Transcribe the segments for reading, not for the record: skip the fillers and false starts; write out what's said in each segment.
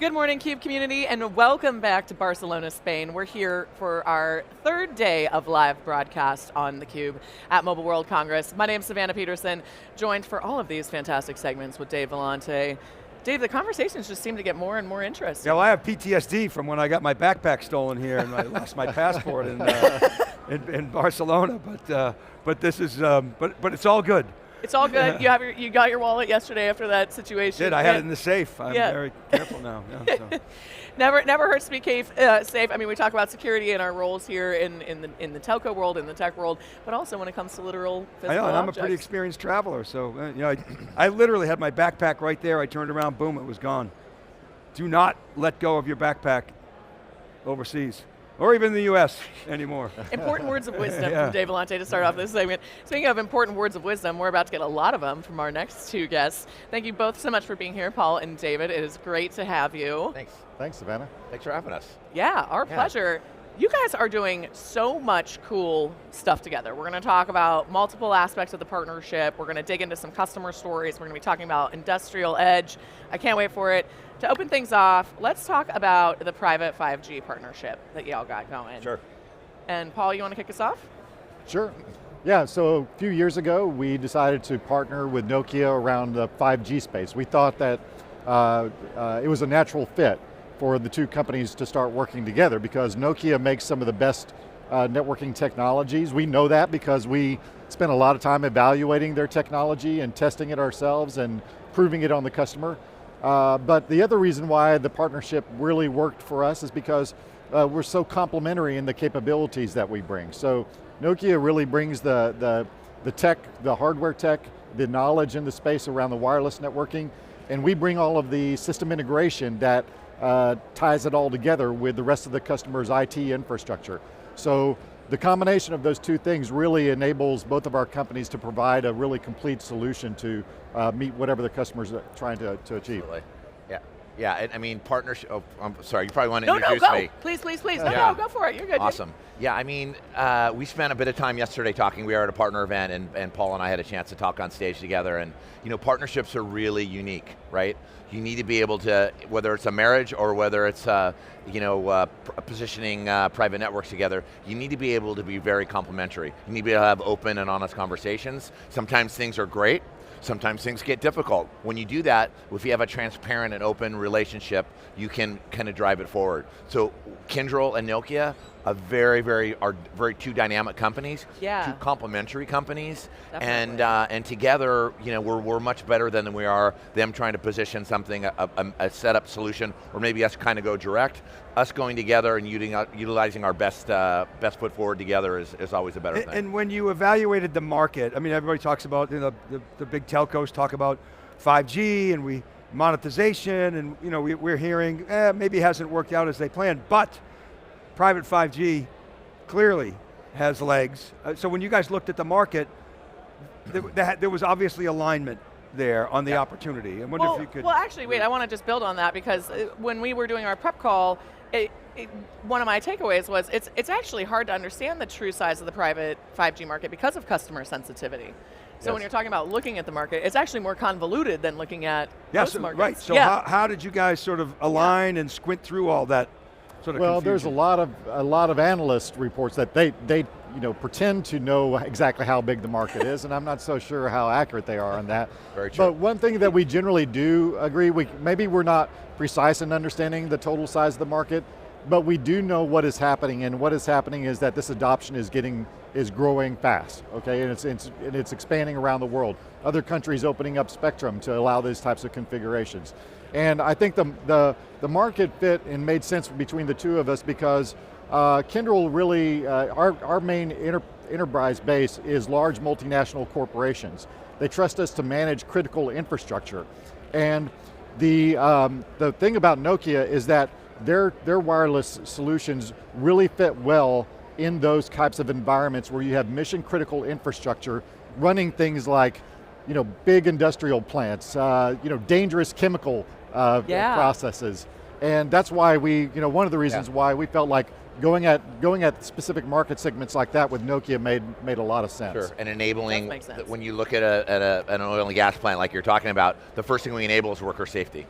Good morning, CUBE community, and welcome back to Barcelona, Spain. We're here for our third day of live broadcast on theCUBE at Mobile World Congress. My name's Savannah Peterson, joined for all of these fantastic segments with Dave Vellante. Dave, the conversations just seem to get more and more interesting. Yeah, well, I have PTSD from when I got my backpack stolen here and I lost my passport in Barcelona. But this is, but it's all good. It's all good. You got your wallet yesterday after that situation. I had it in the safe. I'm very careful now. Yeah, so. Never hurts to be safe. I mean, we talk about security in our roles here in the telco world, in the tech world, but also when it comes to literal physical I know, and I'm a objects. pretty experienced traveler, so I literally had my backpack right there. I turned around, boom, it was gone. Do not let go of your backpack overseas. Or even in the US anymore. Important words of wisdom from Dave Vellante to start off this segment. Speaking of important words of wisdom, we're about to get a lot of them from our next two guests. Thank you both so much for being here, Paul and David. It is great to have you. Thanks. Thanks, Savannah. Thanks for having us. Yeah, our pleasure. You guys are doing so much cool stuff together. We're going to talk about multiple aspects of the partnership. We're going to dig into some customer stories. We're going to be talking about industrial edge. I can't wait for it. To open things off, let's talk about the private 5G partnership that y'all got going. Sure. And Paul, you want to kick us off? Sure. Yeah, so a few years ago, we decided to partner with Nokia around the 5G space. We thought that it was a natural fit for the two companies to start working together because Nokia makes some of the best networking technologies. We know that because we spent a lot of time evaluating their technology and testing it ourselves and proving it on the customer. But the other reason why the partnership really worked for us is because we're so complementary in the capabilities that we bring. So Nokia really brings the tech, the hardware tech, the knowledge in the space around the wireless networking, and we bring all of the system integration that ties it all together with the rest of the customer's IT infrastructure. So the combination of those two things really enables both of our companies to provide a really complete solution to meet whatever the customers are trying to achieve. Absolutely. Yeah, I mean, partnership, I'm sorry, you probably want to introduce go. me. Please. No, go for it, you're good. Awesome. Yeah, I mean, we spent a bit of time yesterday talking. We were at a partner event and Paul and I had a chance to talk on stage together, and partnerships are really unique, right? You need to be able to, whether it's a marriage or whether it's positioning private networks together, you need to be able to be very complementary. You need to be able to have open and honest conversations. Sometimes things are great, sometimes things get difficult. When you do that, if you have a transparent and open relationship, you can kind of drive it forward. So Kyndryl and Nokia are very two dynamic companies, two complementary companies, and together, we're much better than we are them trying to position something, a setup solution, or maybe us kind of go direct. Us going together and utilizing our best foot forward together is always a better thing. And when you evaluated the market, I mean, everybody talks about, the big telcos talk about 5G and monetization, and we're hearing, maybe it hasn't worked out as they planned, but private 5G clearly has legs. So when you guys looked at the market, there was obviously alignment there on the opportunity. I wonder if you could. Well, actually, wait, I want to just build on that because when we were doing our prep call, one of my takeaways was it's actually hard to understand the true size of the private 5G market because of customer sensitivity. So when you're talking about looking at the market, it's actually more convoluted than looking at most markets. Right, so how did you guys sort of align and squint through all that sort of confusion? There's a lot of analyst reports that they pretend to know exactly how big the market is, and I'm not so sure how accurate they are on that. Very true. But one thing that we generally do agree, maybe we're not precise in understanding the total size of the market, but we do know what is happening, and what is happening is that this adoption is growing fast, okay, and it's expanding around the world. Other countries opening up spectrum to allow these types of configurations. And I think the market fit and made sense between the two of us because Kyndryl really, our main enterprise base is large multinational corporations. They trust us to manage critical infrastructure. And the thing about Nokia is that their wireless solutions really fit well in those types of environments where you have mission critical infrastructure running things like big industrial plants, dangerous chemical processes. And that's why one of the reasons why we felt like going at specific market segments like that with Nokia made a lot of sense. Sure, and enabling, when you look at an oil and gas plant like you're talking about, the first thing we enable is worker safety.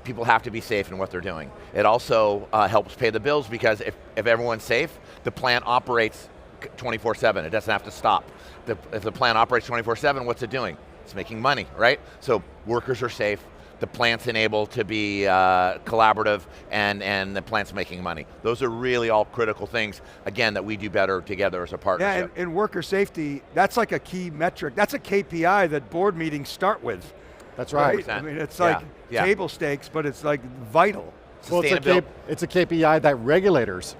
people have to be safe in what they're doing. It also helps pay the bills because if everyone's safe, the plant operates 24/7. It doesn't have to stop. If the plant operates 24/7, what's it doing? It's making money, right? So workers are safe, the plant's enabled to be collaborative, and the plant's making money. Those are really all critical things, again, that we do better together as a partnership. Yeah, and worker safety, that's like a key metric. That's a KPI that board meetings start with. That's right. I mean, it's like table stakes, but it's like vital. Well, it's a KPI that regulators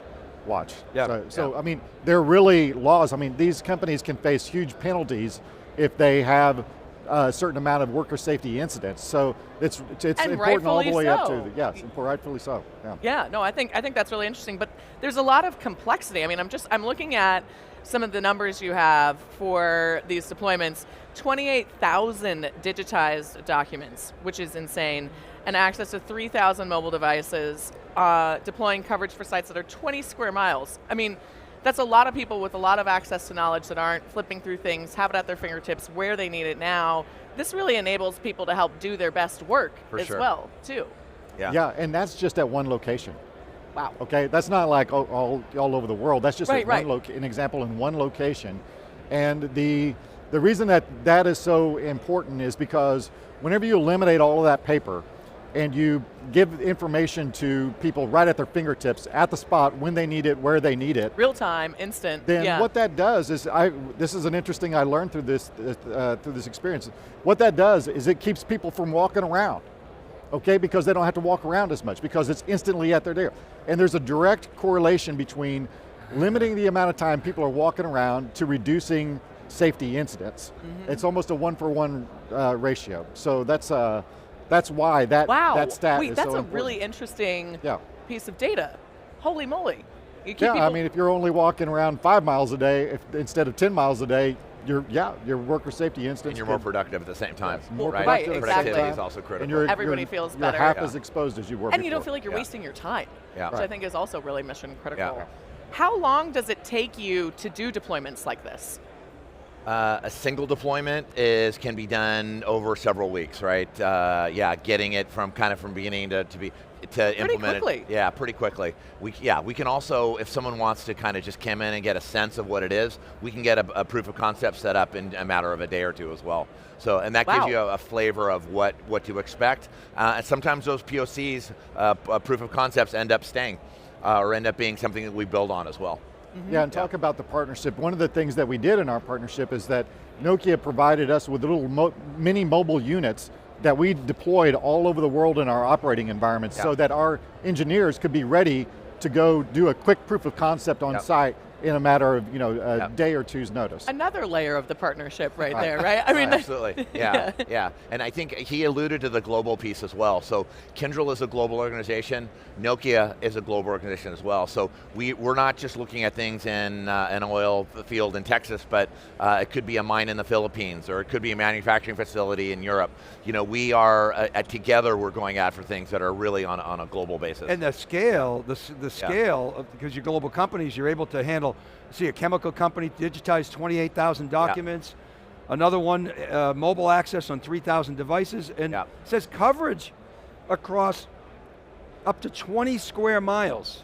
watch. Yeah. So I mean, there are really laws. I mean, these companies can face huge penalties if they have a certain amount of worker safety incidents. So it's important all the way up to rightfully so. Yeah. Yeah, no, I think that's really interesting, but there's a lot of complexity. I mean, I'm looking at some of the numbers you have for these deployments. 28,000 digitized documents, which is insane, and access to 3,000 mobile devices, deploying coverage for sites that are 20 square miles. I mean, that's a lot of people with a lot of access to knowledge that aren't flipping through things, have it at their fingertips where they need it now. This really enables people to help do their best work well, too. Yeah, and that's just at one location. Wow. Okay, that's not like all over the world. That's just an example in one location. And the reason that is so important is because whenever you eliminate all of that paper and you give information to people right at their fingertips, at the spot, when they need it, where they need it. Real time, instant. Then what that does is, this is an interesting, I learned through this experience. What that does is it keeps people from walking around, okay? Because they don't have to walk around as much because it's instantly at their door. And there's a direct correlation between limiting the amount of time people are walking around to reducing safety incidents. Mm-hmm. It's almost a 1-for-1 ratio. So that's why that stat is so important. That's a really interesting piece of data. Holy moly. I mean, if you're only walking around 5 miles a day instead of 10 miles a day, your worker safety incidents. And you're more productive at the same time. Right, exactly. Productivity is also critical. And everybody feels better. You're half as exposed as you were And you don't feel like you're wasting your time, which I think is also really mission critical. Yeah. How long does it take you to do deployments like this? A single deployment can be done over several weeks, right? Getting it from beginning to implement quickly. it. Pretty quickly. We can also, if someone wants to kind of just come in and get a sense of what it is, we can get a proof of concept set up in a matter of a day or two as well. So, and that gives you a flavor of what to expect. And sometimes those POCs, proof of concepts, end up staying or end up being something that we build on as well. Mm-hmm. Yeah, and talk about the partnership. One of the things that we did in our partnership is that Nokia provided us with little mini mobile units that we deployed all over the world in our operating environments so that our engineers could be ready to go do a quick proof of concept on site in a matter of a day or two's notice. Another layer of the partnership right there, right? I mean, absolutely, yeah. And I think he alluded to the global piece as well. So Kyndryl is a global organization, Nokia is a global organization as well. So we're not just looking at things in an oil field in Texas, but it could be a mine in the Philippines, or it could be a manufacturing facility in Europe. We are, together we're going after things that are really on a global basis. And the scale, the scale, because you're global companies, you're able to handle, see a chemical company digitized 28,000 documents, another one, mobile access on 3,000 devices, and it says coverage across up to 20 square miles.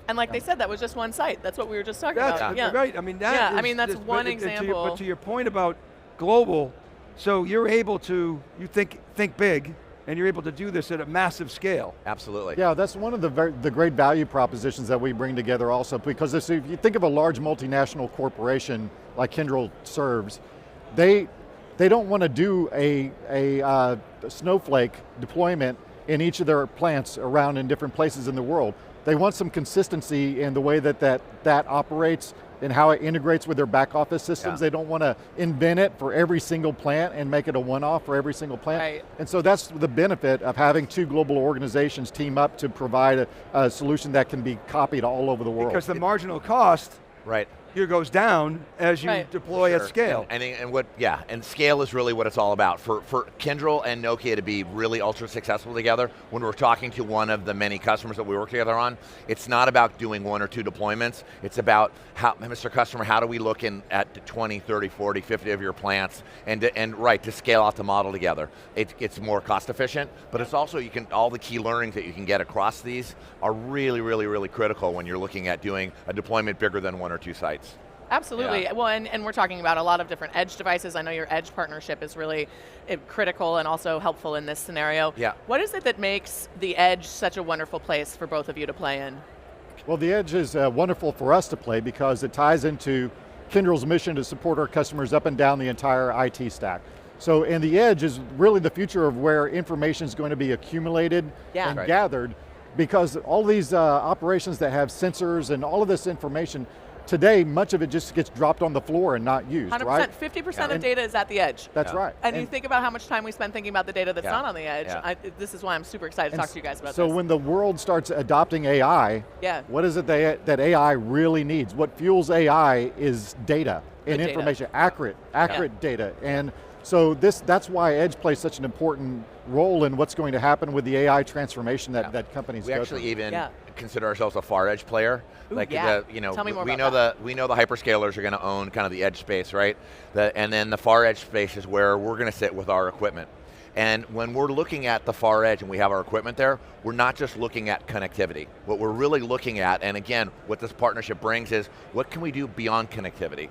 And like they said, that was just one site. That's what we were just talking about. Right, I mean, that's one example. But to your point about global, so you're able to, you think big, and you're able to do this at a massive scale. Absolutely. Yeah, that's one of the great value propositions that we bring together also, because if you think of a large multinational corporation like Kyndryl serves, they don't want to do a snowflake deployment in each of their plants around in different places in the world. They want some consistency in the way that operates and how it integrates with their back office systems. They don't want to invent it for every single plant and make it a one-off for every single plant. Right. And so that's the benefit of having two global organizations team up to provide a solution that can be copied all over the world. Because the marginal cost here goes down as you Right. deploy at scale. And scale is really what it's all about. For Kyndryl and Nokia to be really ultra successful together, when we're talking to one of the many customers that we work together on, it's not about doing 1 or 2 deployments, it's about, Mr. Customer, how do we look at 20, 30, 40, 50 of your plants, and to scale out the model together. It's more cost efficient, but it's also, all the key learnings that you can get across these are really, really, really critical when you're looking at doing a deployment bigger than 1 or 2 sites. Absolutely. Yeah. Well, and we're talking about a lot of different edge devices. I know your edge partnership is really critical and also helpful in this scenario. Yeah. What is it that makes the edge such a wonderful place for both of you to play in? Well, the edge is wonderful for us to play because it ties into Kyndryl's mission to support our customers up and down the entire IT stack. So, and the edge is really the future of where information is going to be accumulated and Right. gathered, because all these operations that have sensors and all of this information, today, much of it just gets dropped on the floor and not used, 100%, right? 50% of data is at the edge. That's right. And you think about how much time we spend thinking about the data that's Yeah. not on the edge. Yeah. This is why I'm super excited to talk to you guys about so this. when the world starts adopting AI, Yeah. what is it that AI really needs? What fuels AI is data and Good data. information, accurate data. And so that's why Edge plays such an important role in what's going to happen with the AI transformation that companies We go actually through. even consider ourselves a far edge player. Ooh, like yeah. the, you know, Tell me more we about know we know the hyperscalers are going to own kind of the edge space, right? And then the far edge space is where we're going to sit with our equipment. And when we're looking at the far edge and we have our equipment there, we're not just looking at connectivity. What we're really looking at, and again, what this partnership brings is, what can we do beyond connectivity?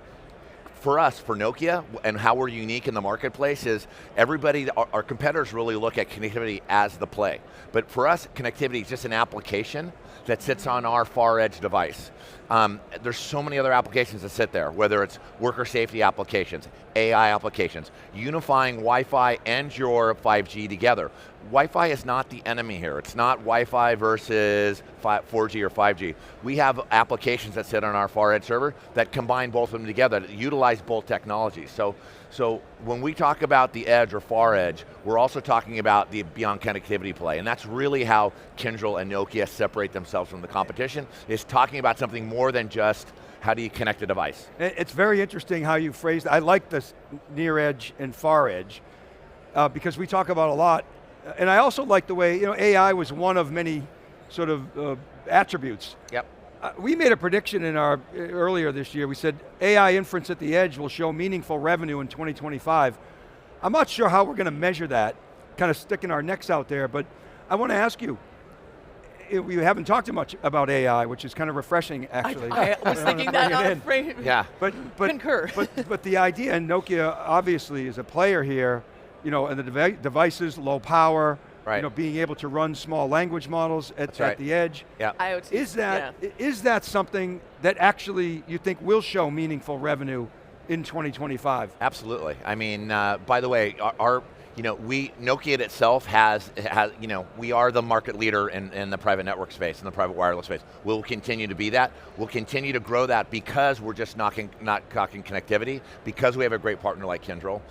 For us, for Nokia, and how we're unique in the marketplace is everybody, our competitors really look at connectivity as the play. But for us, connectivity is just an application that sits on our far edge device. There's so many other applications that sit there, whether it's worker safety applications, AI applications, unifying Wi-Fi and your 5G together. Wi-Fi is not the enemy here. It's not Wi-Fi versus 4G or 5G. We have applications that sit on our far edge server that combine both of them together, that utilize both technologies. So when we talk about the edge or far edge, we're also talking about the beyond connectivity play, and that's really how Kyndryl and Nokia separate themselves from the competition, is talking about something more than just how do you connect a device. It's very interesting how you phrased it. I like this near edge and far edge because we talk about a lot. And I also like the way, AI was one of many sort of attributes. Yep. We made a prediction in our earlier this year. We said AI inference at the edge will show meaningful revenue in 2025. I'm not sure how we're going to measure that, kind of sticking our necks out there, but I want to ask you, we haven't talked much about AI, which is kind of refreshing, actually. I was thinking that on a frame. Yeah. But Concur. but the idea, and Nokia obviously is a player here, and the devices, low power, Right. being able to run small language models at the edge. Yeah. IoT. Is that something that actually you think will show meaningful revenue in 2025? Absolutely. I mean, by the way, Nokia itself has, we are the market leader in the private network space, in the private wireless space. We'll continue to be that. We'll continue to grow that because we're just not talking connectivity, because we have a great partner like Kyndryl.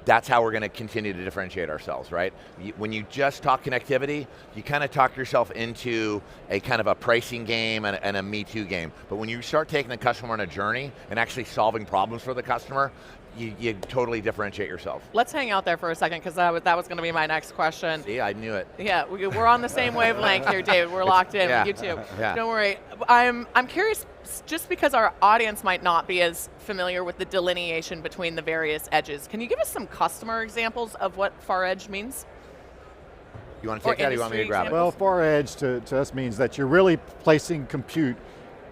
That's how we're going to continue to differentiate ourselves, right? When you just talk connectivity, you kind of talk yourself into a kind of a pricing game and a Me Too game. But when you start taking the customer on a journey and actually solving problems for the customer, you totally differentiate yourself. Let's hang out there for a second, because that was going to be my next question. See, I knew it. Yeah, we're on the same wavelength here, David. We're locked in. Yeah. You too. Yeah. Don't worry. I'm curious, just because our audience might not be as familiar with the delineation between the various edges. Can you give us some customer examples of what far edge means? You want to take that, or you want me to grab it? Well, far edge to us means that you're really placing compute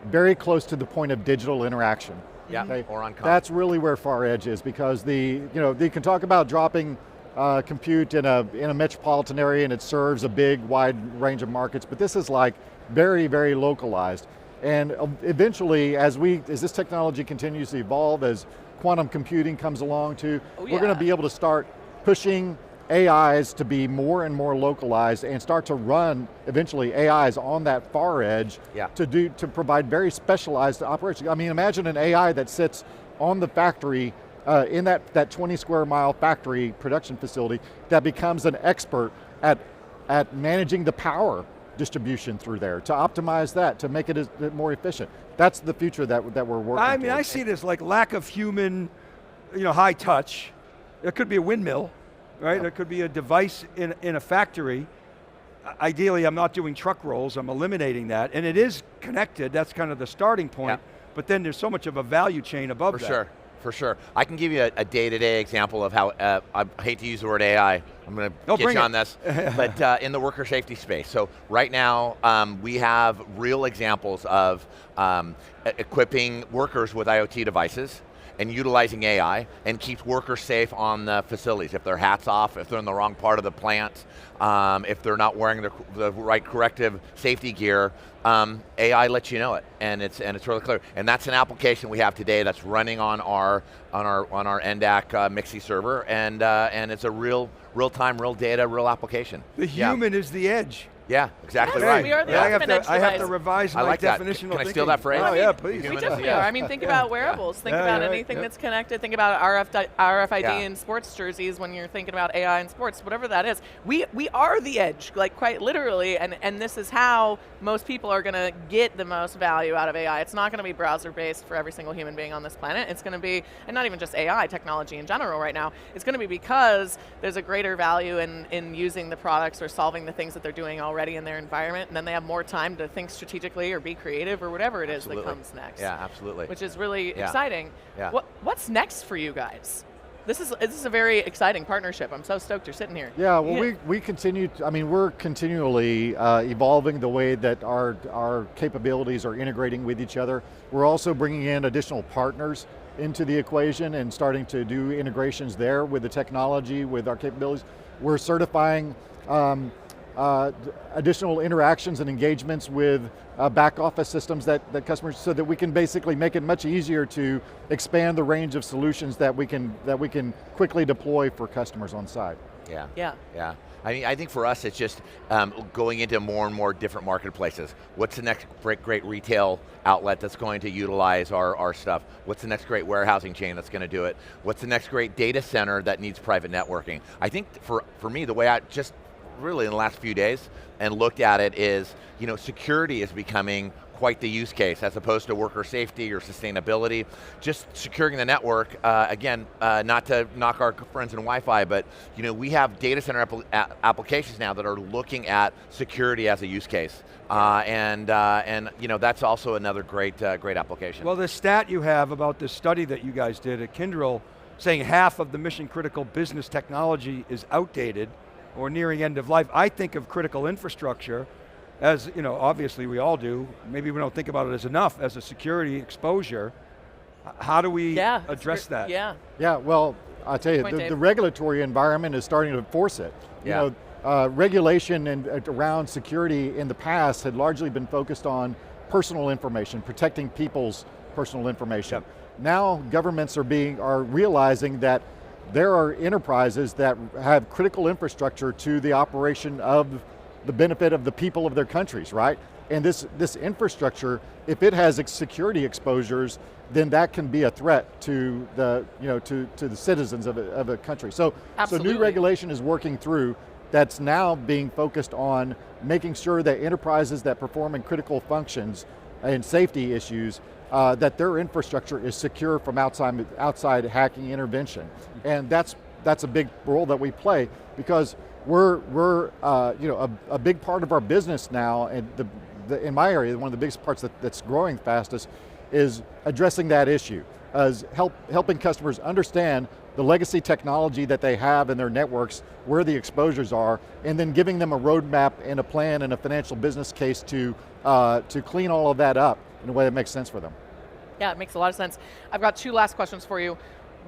very close to the point of digital interaction. Yeah, Okay? or on comm. That's really where far edge is, because they can talk about dropping compute in a metropolitan area and it serves a big, wide range of markets, but this is like very, very localized. And eventually, as this technology continues to evolve, as quantum computing comes along too, we're going to be able to start pushing AIs to be more and more localized and start to run eventually AIs on that far edge to provide very specialized operations. I mean, imagine an AI that sits on the factory in that 20 square mile factory production facility that becomes an expert at managing the power distribution through there, to optimize that, to make it more efficient. That's the future that we're working I mean, I towards. see it as like lack of human, high touch. It could be a windmill, right? Yeah. It could be a device in a factory. Ideally, I'm not doing truck rolls, I'm eliminating that. And it is connected, that's kind of the starting point. Yeah. But then there's so much of a value chain above that. For sure. I can give you a day-to-day example of how, I hate to use the word AI, I'm going to get you on this, but in the worker safety space. So right now, we have real examples of equipping workers with IoT devices and utilizing AI and keeps workers safe on the facilities. If their hat's off, if they're in the wrong part of the plant, if they're not wearing the right corrective safety gear, AI lets you know it, and it's really clear. And that's an application we have today that's running on our NDAC Mixie server, and it's a real-time, real data, real application. The human is the edge. Yeah, exactly Yes, right. we are the I ultimate edge have to device. revise I my like that. definition Can of I steal thinking. that phrase? Oh yeah, please. We Human definitely yeah. are. I mean, think about wearables. Think Yeah, about yeah, anything yeah. that's connected. Think about RFID Yeah. in sports jerseys when you're thinking about AI in sports, whatever that is. We are the edge, like quite literally, and this is how most people are going to get the most value out of AI. It's not going to be browser-based for every single human being on this planet. It's going to be, and not even just AI, technology in general right now, it's going to be because there's a greater value in using the products or solving the things that they're doing already in their environment, and then they have more time to think strategically or be creative or whatever it is that comes next. Yeah, absolutely. Which is really exciting. Yeah. What's next for you guys? This is a very exciting partnership. I'm so stoked you're sitting here. Yeah, well, we continue. We're continually evolving the way that our capabilities are integrating with each other. We're also bringing in additional partners into the equation and starting to do integrations there with the technology, with our capabilities. We're certifying additional interactions and engagements with back office systems that customers, so that we can basically make it much easier to expand the range of solutions that we can quickly deploy for customers on site. Yeah. Yeah. Yeah. I think for us, it's just going into more and more different marketplaces. What's the next great retail outlet that's going to utilize our stuff? What's the next great warehousing chain that's going to do it? What's the next great data center that needs private networking? I think for me, the way I just really in the last few days and looked at it is, security is becoming quite the use case as opposed to worker safety or sustainability. Just securing the network, again, not to knock our friends in Wi-Fi, but we have data center applications now that are looking at security as a use case. And that's also another great application. Well, the stat you have about this study that you guys did at Kyndryl, saying half of the mission critical business technology is outdated or nearing end of life. I think of critical infrastructure as, obviously we all do, maybe we don't think about it as enough, as a security exposure. How do we address that? Yeah. Yeah, well, I'll tell you, the regulatory environment is starting to force it. Yeah. Regulation around security in the past had largely been focused on personal information, protecting people's personal information. Yep. Now governments are realizing that there are enterprises that have critical infrastructure to the operation of the benefit of the people of their countries, right? And this infrastructure, if it has security exposures, then that can be a threat to the to the citizens of a country. So new regulation is working through that's now being focused on making sure that enterprises that perform in critical functions and safety issues, that their infrastructure is secure from outside hacking intervention. And that's a big role that we play, because we're a big part of our business now, and in my area, one of the biggest parts that's growing fastest is addressing that issue, as helping customers understand the legacy technology that they have in their networks, where the exposures are, and then giving them a roadmap and a plan and a financial business case to clean all of that up in a way that makes sense for them. Yeah, it makes a lot of sense. I've got two last questions for you.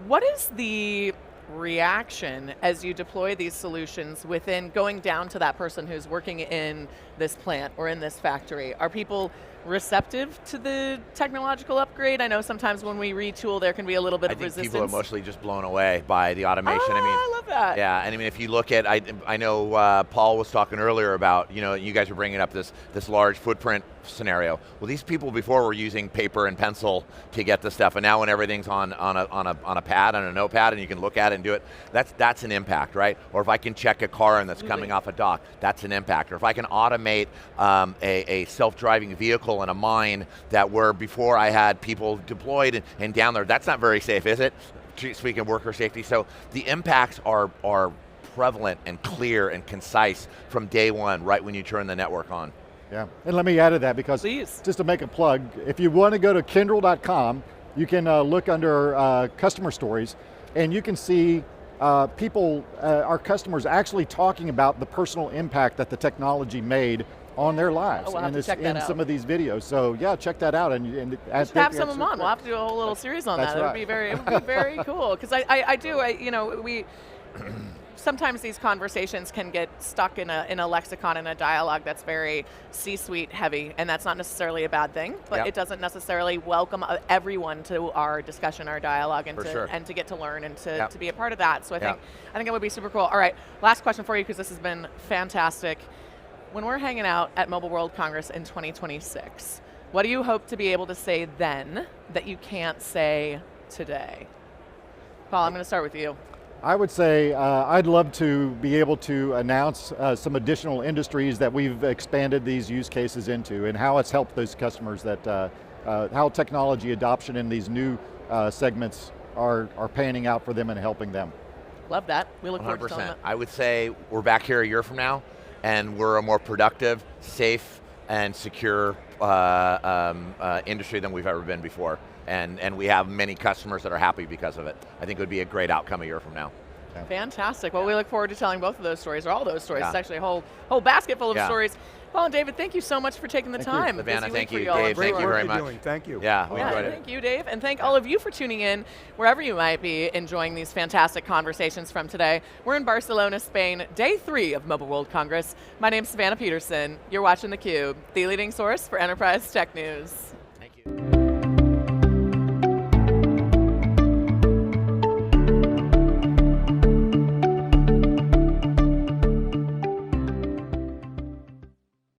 What is the reaction as you deploy these solutions within going down to that person who's working in this plant or in this factory? Are people receptive to the technological upgrade? I know sometimes when we retool, there can be a little bit I of think resistance. people are mostly just blown away by the automation. I love that. Yeah, and I mean, if you look at, I know Paul was talking earlier about, you guys were bringing up this large footprint scenario. Well, these people before were using paper and pencil to get the stuff, and now when everything's on a pad, on a notepad, and you can look at it and do it, that's an impact, right? Or if I can check a car and that's coming off a dock, that's an impact. Or if I can automate a self-driving vehicle in a mine that where before I had people deployed and down there, that's not very safe, is it? Speaking of worker safety, so the impacts are prevalent and clear and concise from day one, right when you turn the network on. Yeah, and let me add to that because just to make a plug, if you want to go to Kyndryl.com, you can look under customer stories, and you can see people, our customers actually talking about the personal impact that the technology made on their lives, we'll and it's in some of these videos. So yeah, check that out. And have some of them on. We'll have to do a whole little series on that. It would be very cool. Because we sometimes these conversations can get stuck in a lexicon and a dialogue that's very C-suite heavy, and that's not necessarily a bad thing, but it doesn't necessarily welcome everyone to our discussion, our dialogue, and to get to learn and to be a part of that. So I think it would be super cool. All right, last question for you, because this has been fantastic. When we're hanging out at Mobile World Congress in 2026, what do you hope to be able to say then that you can't say today? Paul, I'm going to start with you. I would say I'd love to be able to announce some additional industries that we've expanded these use cases into, and how it's helped those customers, that how technology adoption in these new segments are panning out for them and helping them. Love that. We look forward to telling that. I would say we're back here a year from now, and we're a more productive, safe, and secure industry than we've ever been before. And we have many customers that are happy because of it. I think it would be a great outcome a year from now. Yeah. Fantastic. Well, we look forward to telling both of those stories, or all those stories. It's actually a whole basket full of stories. Paul and David, thank you so much for taking the time. Savannah, thank you. Dave, thank you very much. Thank you. Yeah, we enjoyed it. Thank you, Dave, and thank all of you for tuning in, wherever you might be enjoying these fantastic conversations from today. We're in Barcelona, Spain, day 3 of Mobile World Congress. My name's Savannah Peterson. You're watching theCUBE, the leading source for enterprise tech news.